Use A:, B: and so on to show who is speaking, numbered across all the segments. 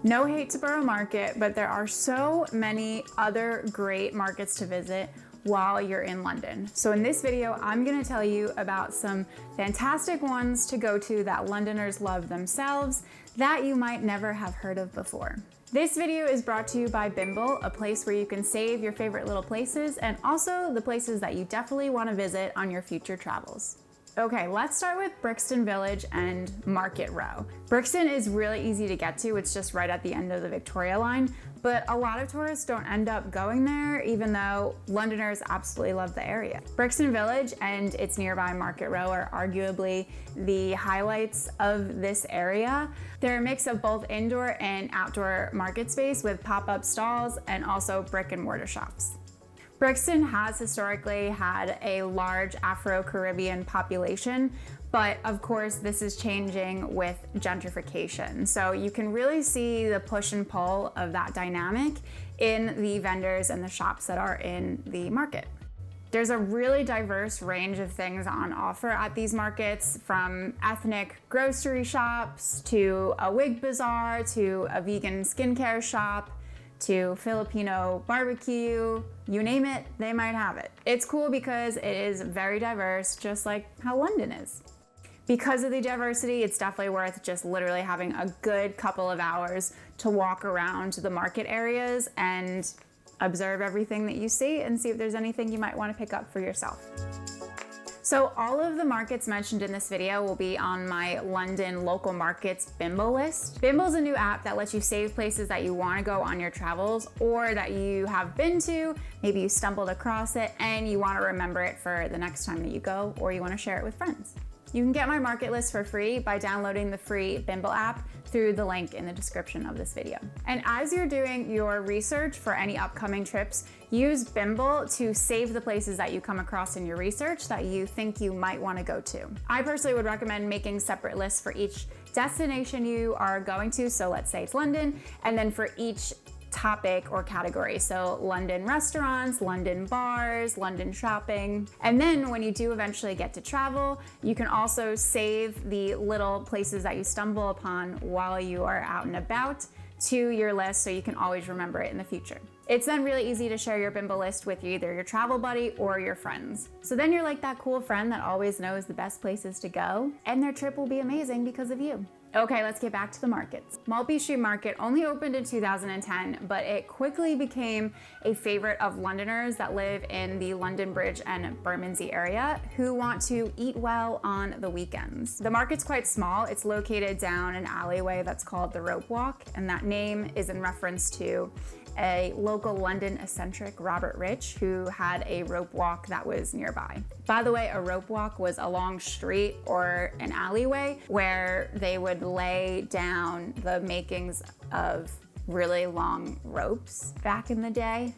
A: No hate to Borough Market, but there are so many other great markets to visit while you're in London. So in this video, I'm gonna tell you about some fantastic ones to go to that Londoners love themselves that you might never have heard of before. This video is brought to you by Bimble, a place where you can save your favorite little places and also the places that you definitely wanna visit on your future travels. Okay, let's start with Brixton Village and Market Row. Brixton is really easy to get to. It's just right at the end of the Victoria line, but a lot of tourists don't end up going there, even though Londoners absolutely love the area. Brixton Village and its nearby Market Row are arguably the highlights of this area. They're a mix of both indoor and outdoor market space with pop-up stalls and also brick and mortar shops. Brixton has historically had a large Afro-Caribbean population, but of course this is changing with gentrification. So you can really see the push and pull of that dynamic in the vendors and the shops that are in the market. There's a really diverse range of things on offer at these markets, from ethnic grocery shops to a wig bazaar to a vegan skincare shop to Filipino barbecue, you name it, they might have it. It's cool because it is very diverse, just like how London is. Because of the diversity, it's definitely worth just literally having a good couple of hours to walk around the market areas and observe everything that you see and see if there's anything you might want to pick up for yourself. So all of the markets mentioned in this video will be on my London local markets Bimble list. Bimble is a new app that lets you save places that you want to go on your travels or that you have been to, maybe you stumbled across it and you want to remember it for the next time that you go, or you want to share it with friends. You can get my market list for free by downloading the free Bimble app through the link in the description of this video. And as you're doing your research for any upcoming trips, use Bimble to save the places that you come across in your research that you think you might want to go to. I personally would recommend making separate lists for each destination you are going to. So let's say it's London, and then for each topic or category. So London restaurants, London bars, London shopping. And then when you do eventually get to travel, you can also save the little places that you stumble upon while you are out and about to your list so you can always remember it in the future. It's then really easy to share your Bimble list with either your travel buddy or your friends. So then you're like that cool friend that always knows the best places to go, and their trip will be amazing because of you. Okay, let's get back to the markets. Maltby Street Market only opened in 2010, but it quickly became a favorite of Londoners that live in the London Bridge and Bermondsey area who want to eat well on the weekends. The market's quite small. It's located down an alleyway that's called the Rope Walk, and that name is in reference to a local London eccentric, Robert Rich, who had a rope walk that was nearby. By the way, a rope walk was a long street or an alleyway where they would lay down the makings of really long ropes back in the day.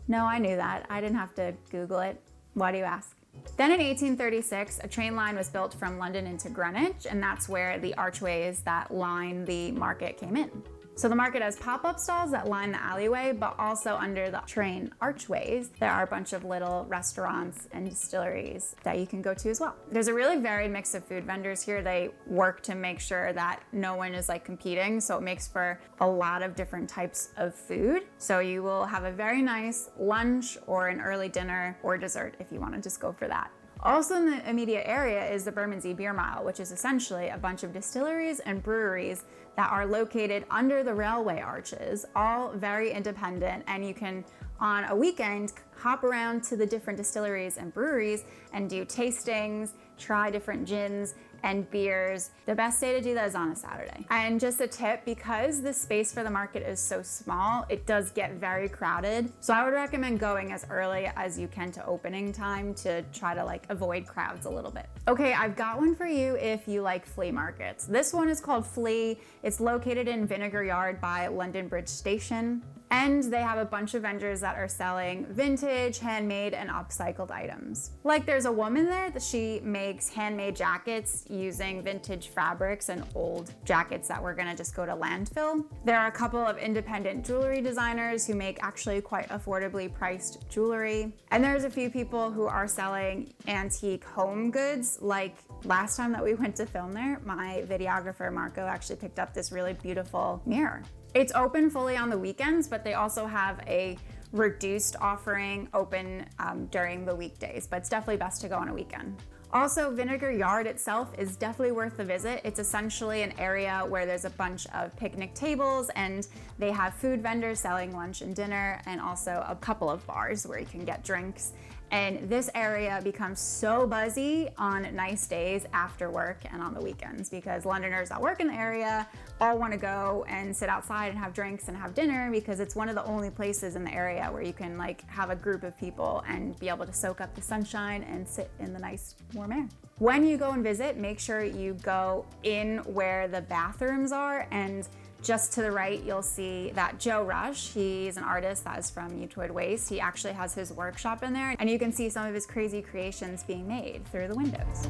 A: No, I knew that. I didn't have to Google it. Why do you ask? Then in 1836, a train line was built from London into Greenwich, and that's where the archways that line the market came in. So the market has pop-up stalls that line the alleyway, but also under the train archways, there are a bunch of little restaurants and distilleries that you can go to as well. There's a really varied mix of food vendors here. They work to make sure that no one is like competing, so it makes for a lot of different types of food. So you will have a very nice lunch or an early dinner or dessert if you want to just go for that. Also in the immediate area is the Bermondsey Beer Mile, which is essentially a bunch of distilleries and breweries that are located under the railway arches, all very independent, and you can, on a weekend, hop around to the different distilleries and breweries and do tastings, try different gins and beers. The best day to do that is on a Saturday. And just a tip, because the space for the market is so small, it does get very crowded. So I would recommend going as early as you can to opening time to try to like avoid crowds a little bit. Okay, I've got one for you if you like flea markets. This one is called Flea. It's located in Vinegar Yard by London Bridge Station. And they have a bunch of vendors that are selling vintage, handmade, and upcycled items. Like there's a woman there that she makes handmade jackets using vintage fabrics and old jackets that were gonna just go to landfill. There are a couple of independent jewelry designers who make actually quite affordably priced jewelry. And there's a few people who are selling antique home goods. Like last time that we went to film there, my videographer Marco actually picked up this really beautiful mirror. It's open fully on the weekends, but they also have a reduced offering open during the weekdays, but it's definitely best to go on a weekend. Also, Vinegar Yard itself is definitely worth the visit. It's essentially an area where there's a bunch of picnic tables and they have food vendors selling lunch and dinner, and also a couple of bars where you can get drinks. And this area becomes so buzzy on nice days after work and on the weekends because Londoners that work in the area all want to go and sit outside and have drinks and have dinner because it's one of the only places in the area where you can like have a group of people and be able to soak up the sunshine and sit in the nice warm air. When you go and visit, make sure you go in where the bathrooms are, and just to the right, you'll see that Joe Rush, he's an artist that is from Utoid Waste. He actually has his workshop in there, and you can see some of his crazy creations being made through the windows.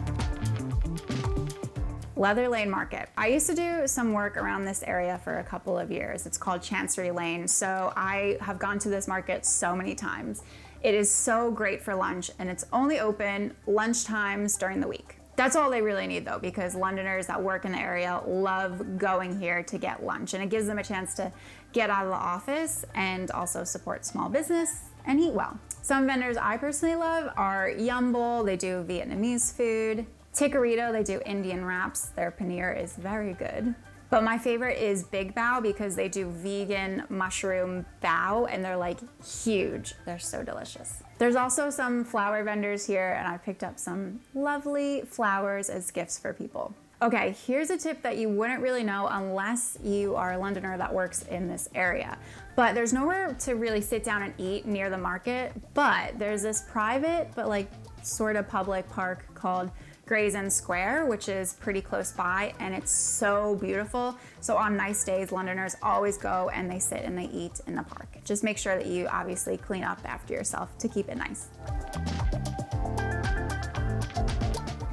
A: Leather Lane Market. I used to do some work around this area for a couple of years. It's called Chancery Lane, so I have gone to this market so many times. It is so great for lunch, and it's only open lunch times during the week. That's all they really need though, because Londoners that work in the area love going here to get lunch, and it gives them a chance to get out of the office and also support small business and eat well. Some vendors I personally love are Bimble, they do Vietnamese food. Ticarito, they do Indian wraps. Their paneer is very good. But my favorite is Big Bao because they do vegan mushroom bao and they're like huge. They're so delicious. There's also some flower vendors here, and I picked up some lovely flowers as gifts for people. Okay, here's a tip that you wouldn't really know unless you are a Londoner that works in this area. But there's nowhere to really sit down and eat near the market, but there's this private but like sort of public park called Gray's Inn Square, which is pretty close by, and it's so beautiful. So on nice days, Londoners always go and they sit and they eat in the park. Just make sure that you obviously clean up after yourself to keep it nice.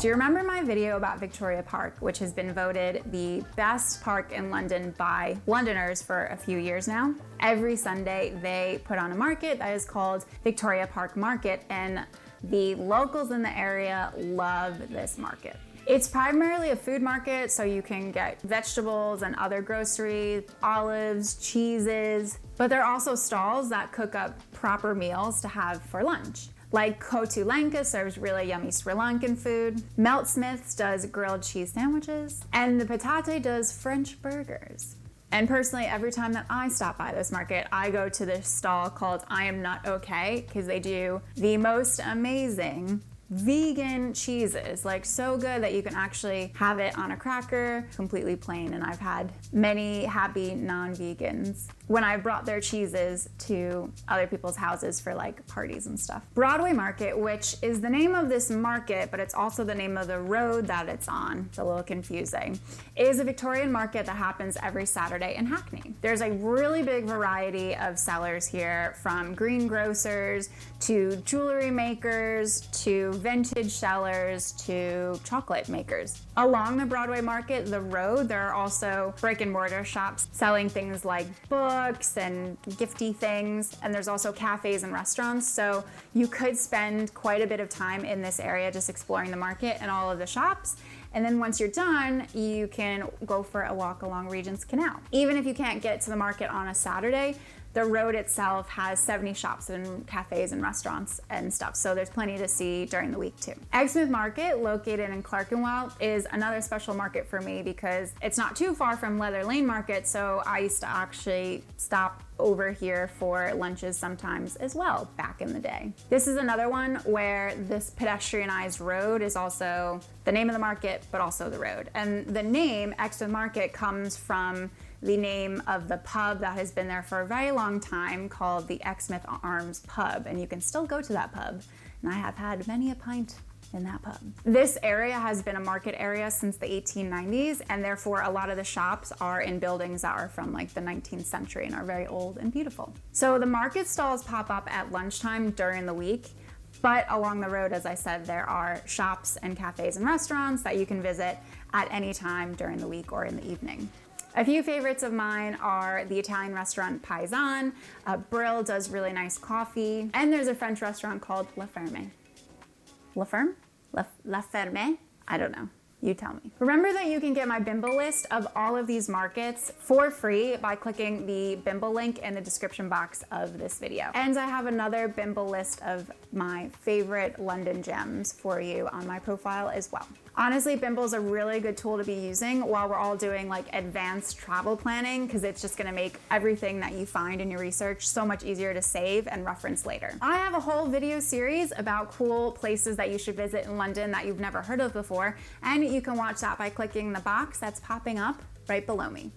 A: Do you remember my video about Victoria Park, which has been voted the best park in London by Londoners for a few years now? Every Sunday, they put on a market that is called Victoria Park Market, and the locals in the area love this market. It's primarily a food market, so you can get vegetables and other groceries, olives, cheeses, but there are also stalls that cook up proper meals to have for lunch. Like Kotu Lanka serves really yummy Sri Lankan food, Melt Smith's does grilled cheese sandwiches, and the Patate does French burgers. And personally, every time that I stop by this market, I go to this stall called I Am Not Okay, because they do the most amazing vegan cheeses, like so good that you can actually have it on a cracker, completely plain. And I've had many happy non-vegans when I brought their cheeses to other people's houses for like parties and stuff. Broadway Market, which is the name of this market, but it's also the name of the road that it's on, it's a little confusing, is a Victorian market that happens every Saturday in Hackney. There's a really big variety of sellers here, from greengrocers to jewelry makers to vintage sellers to chocolate makers. Along the Broadway Market, the road, there are also brick and mortar shops selling things like books and gifty things, and there's also cafes and restaurants, so you could spend quite a bit of time in this area just exploring the market and all of the shops. And then once you're done, you can go for a walk along Regent's Canal. Even if you can't get to the market on a Saturday, the road itself has 70 shops and cafes and restaurants and stuff, so there's plenty to see during the week too. Exmouth Market, located in Clerkenwell, is another special market for me because it's not too far from Leather Lane Market, so I used to actually stop over here for lunches sometimes as well back in the day. This is another one where this pedestrianized road is also the name of the market, but also the road. And the name Exmouth Market comes from the name of the pub that has been there for a very long time called the Exmouth Arms Pub, and you can still go to that pub, and I have had many a pint in that pub. This area has been a market area since the 1890s, and therefore a lot of the shops are in buildings that are from like the 19th century and are very old and beautiful. So the market stalls pop up at lunchtime during the week, but along the road, as I said, there are shops and cafes and restaurants that you can visit at any time during the week or in the evening. A few favorites of mine are the Italian restaurant Paisan, Brill does really nice coffee, and there's a French restaurant called La Ferme. La Ferme? La Ferme? I don't know. You tell me. Remember that you can get my Bimble list of all of these markets for free by clicking the Bimble link in the description box of this video. And I have another Bimble list of my favorite London gems for you on my profile as well. Honestly, Bimble is a really good tool to be using while we're all doing like advanced travel planning, because it's just gonna make everything that you find in your research so much easier to save and reference later. I have a whole video series about cool places that you should visit in London that you've never heard of before, and you can watch that by clicking the box that's popping up right below me.